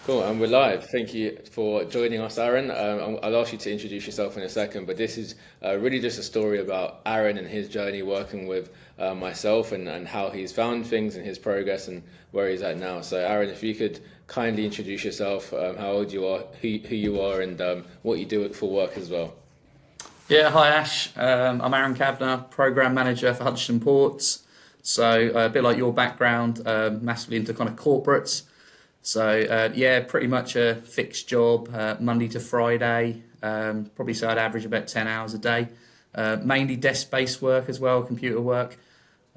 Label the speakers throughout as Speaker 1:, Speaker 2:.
Speaker 1: Cool, and we're live. Thank you for joining us, Aaron. I'll ask you to introduce yourself in a second, but this is really just a story about Aaron and his journey working with myself and how he's found things and his progress and where he's at now. So, Aaron, if you could kindly introduce yourself, how old you are, who you are, and what you do for work as well.
Speaker 2: Yeah, hi Ash. I'm Aaron Kavanagh, Program Manager for Huddersfield Ports. So a bit like your background, massively into kind of corporates. So yeah, pretty much a fixed job, Monday to Friday. Probably say I'd average about 10 hours a day. Mainly desk-based work as well, computer work.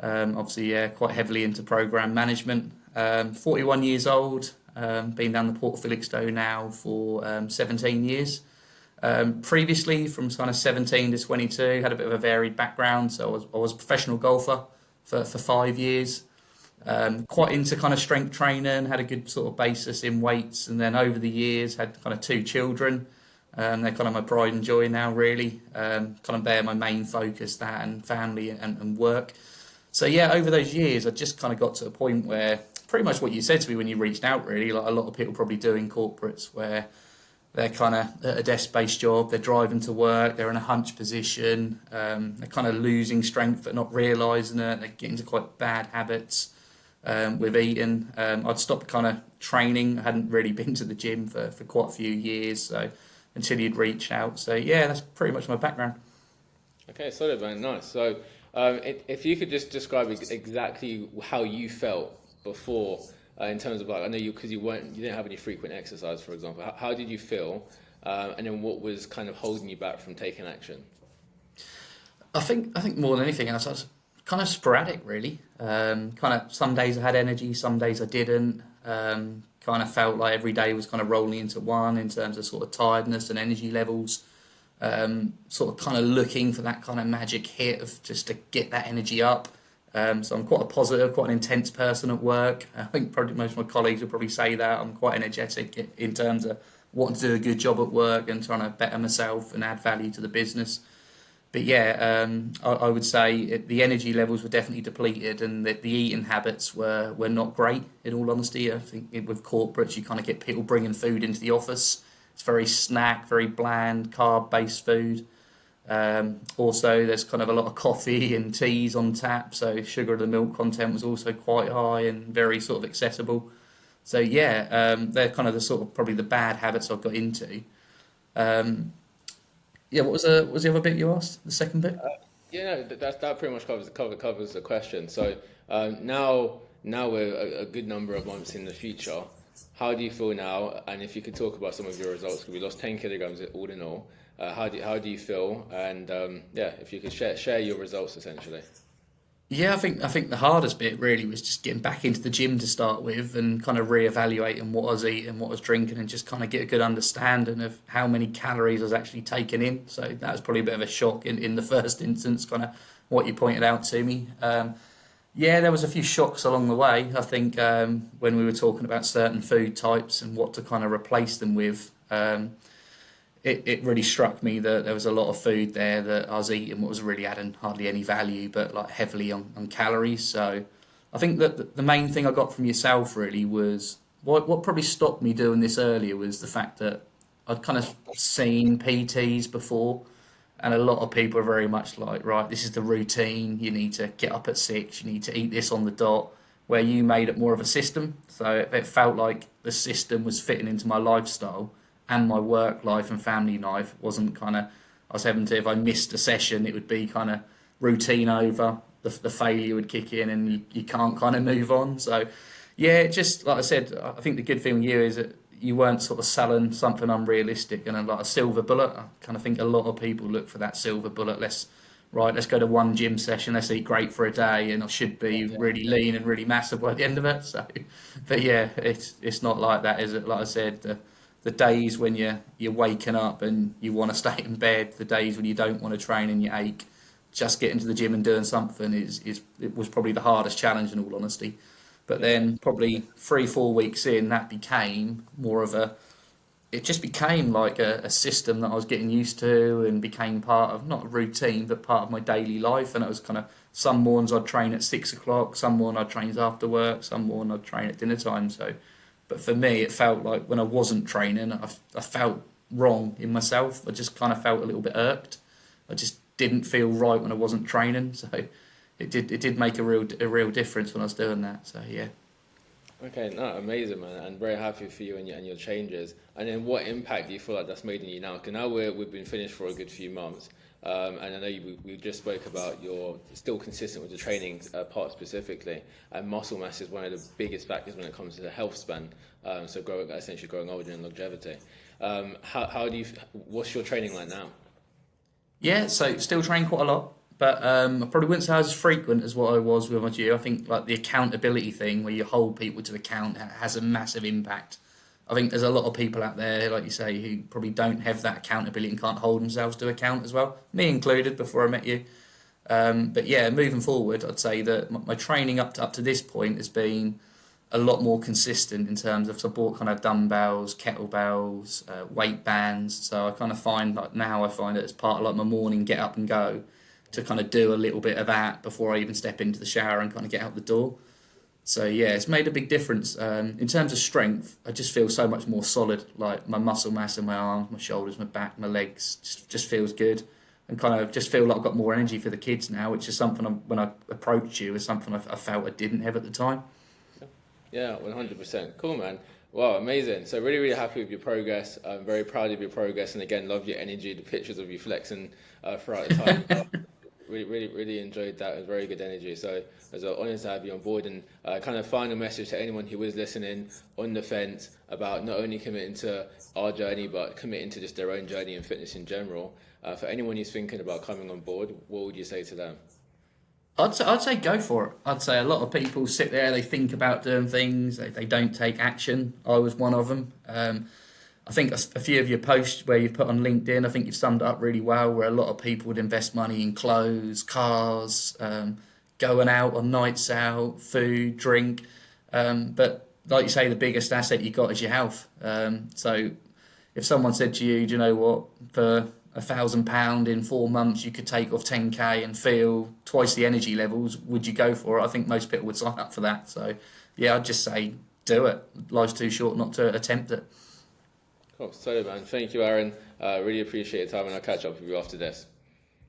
Speaker 2: Obviously, yeah, quite heavily into program management. 41 years old, been down the Port of Felixstowe now for 17 years. Previously, from kind of 17 to 22, had a bit of a varied background. So I was a professional golfer for 5 years. Quite into kind of strength training, had a good sort of basis in weights, and then over the years had kind of two children. They're kind of my pride and joy now, really. Kind of bear my main focus, that and family and work. So yeah, over those years, I just kind of got to a point where pretty much what you said to me when you reached out, really, like a lot of people probably do in corporates, where they're kind of at a desk-based job, they're driving to work, they're in a hunch position, they're kind of losing strength but not realising it, they get into quite bad habits with eating. I'd stopped kind of training, I hadn't really been to the gym for quite a few years, so until you'd reached out. So yeah, that's pretty much my background.
Speaker 1: Okay, solid, man. Nice. So, if you could just describe exactly how you felt before, in terms of like, I know because you didn't have any frequent exercise, for example. How did you feel, and then what was kind of holding you back from taking action?
Speaker 2: I think more than anything else, I was kind of sporadic, really. Kind of some days I had energy, some days I didn't. Kind of felt like every day was kind of rolling into one in terms of sort of tiredness and energy levels. Sort of kind of looking for that kind of magic hit of just to get that energy up. So I'm quite a positive, quite an intense person at work. I think probably most of my colleagues would probably say that. I'm quite energetic in terms of wanting to do a good job at work and trying to better myself and add value to the business. But yeah, I would say the energy levels were definitely depleted, and the eating habits were not great. In all honesty, I think with corporates, you kind of get people bringing food into the office. It's very snack, very bland, carb-based food. Also, there's kind of a lot of coffee and teas on tap, so sugar and the milk content was also quite high and very sort of accessible. So yeah, they're kind of the sort of probably the bad habits I've got into. Um, yeah, what was the other bit you asked? The second bit?
Speaker 1: Yeah, no, that pretty much covers the question. So, now we're a good number of months in the future. How do you feel now? And if you could talk about some of your results, because we lost 10 kilograms all in all. How do you feel? And yeah, if you could share your results essentially.
Speaker 2: Yeah, I think the hardest bit really was just getting back into the gym to start with and kind of reevaluating what I was eating, what I was drinking, and just kind of get a good understanding of how many calories I was actually taking in. So that was probably a bit of a shock in the first instance, kind of what you pointed out to me. Yeah, there was a few shocks along the way. I think when we were talking about certain food types and what to kind of replace them with. It really struck me that there was a lot of food there that I was eating what was really adding hardly any value, but like heavily on calories. So I think that the main thing I got from yourself really was what probably stopped me doing this earlier was the fact that I'd kind of seen PTs before, and a lot of people are very much like, right, this is the routine. You need to get up at 6. You need to eat this on the dot. Where you made it more of a system, so it felt like the system was fitting into my lifestyle and my work life and family life. It wasn't kind of, I was having to, if I missed a session, it would be kind of routine over. The failure would kick in, and you can't kind of move on. So yeah, just like I said, I think the good thing with you is that you weren't sort of selling something unrealistic and like a silver bullet. I kind of think a lot of people look for that silver bullet. Let's go to one gym session, let's eat great for a day, and I should be really lean and really massive by the end of it. So, but yeah, it's not like that, is it? Like I said, the days when you're waking up and you want to stay in bed, the days when you don't want to train and you ache, just getting to the gym and doing something is it was probably the hardest challenge in all honesty. But
Speaker 1: Yeah.
Speaker 2: then probably 3 4 weeks in, that became more of a it just became like a system that I was getting used to and became part of not a routine but part of my daily life. And it was kind of some mornings I'd train at 6 o'clock, some morning I'd train after work, some morning I'd train at dinner time. So But for me, it felt like when I wasn't training, I felt wrong in myself. I just kind of felt a little bit irked. I just didn't feel right when I wasn't training. So it did make a real difference when I was doing that. So yeah.
Speaker 1: Okay, no, amazing, man, and very happy for you and your changes. And then, what impact do you feel like that's made in you now? Because now we've been finished for a good few months, and I know we just spoke about you're still consistent with the training part specifically, and muscle mass is one of the biggest factors when it comes to the health span. So essentially growing older and longevity. How do you? What's your training like now?
Speaker 2: Yeah, so still train quite a lot, but I probably wouldn't say I was as frequent as what I was with my gym. I think like the accountability thing, where you hold people to account, has a massive impact. I think there's a lot of people out there, like you say, who probably don't have that accountability and can't hold themselves to account as well, me included. Before I met you, but yeah, moving forward, I'd say that my training up to this point has been a lot more consistent in terms of support, kind of dumbbells, kettlebells, weight bands. So I kind of find like now I find it as part of like my morning get up and go to kind of do a little bit of that before I even step into the shower and kind of get out the door. So yeah, it's made a big difference. In terms of strength, I just feel so much more solid. Like my muscle mass in my arms, my shoulders, my back, my legs just feels good, and kind of just feel like I've got more energy for the kids now, which is something when I approached you is something I felt I didn't have at the time.
Speaker 1: Yeah, 100%. Cool, man. Wow, amazing. So really, really happy with your progress. I'm very proud of your progress, and again, love your energy, the pictures of you flexing throughout the time. Really, really, really enjoyed that. It was very good energy. So it was an honor to have you on board, and kind of final message to anyone who is listening on the fence about not only committing to our journey, but committing to just their own journey and fitness in general. For anyone who's thinking about coming on board, what would you say to them?
Speaker 2: I'd say go for it. I'd say a lot of people sit there, they think about doing things, they don't take action. I was one of them. I think a few of your posts where you put on LinkedIn, I think you've summed it up really well, where a lot of people would invest money in clothes, cars, going out on nights out, food, drink. But like you say, the biggest asset you got is your health. So if someone said to you, do you know what, for £1,000 in 4 months you could take off 10k and feel twice the energy levels, would you go for it? I think most people would sign up for that. So yeah, I'd just say do it. Life's too short not to attempt it.
Speaker 1: Cool. So, man, thank you, Aaron. Really appreciate your time, and I'll catch up with you after this.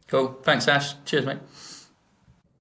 Speaker 2: Cool. Thanks, Ash. Cheers, mate.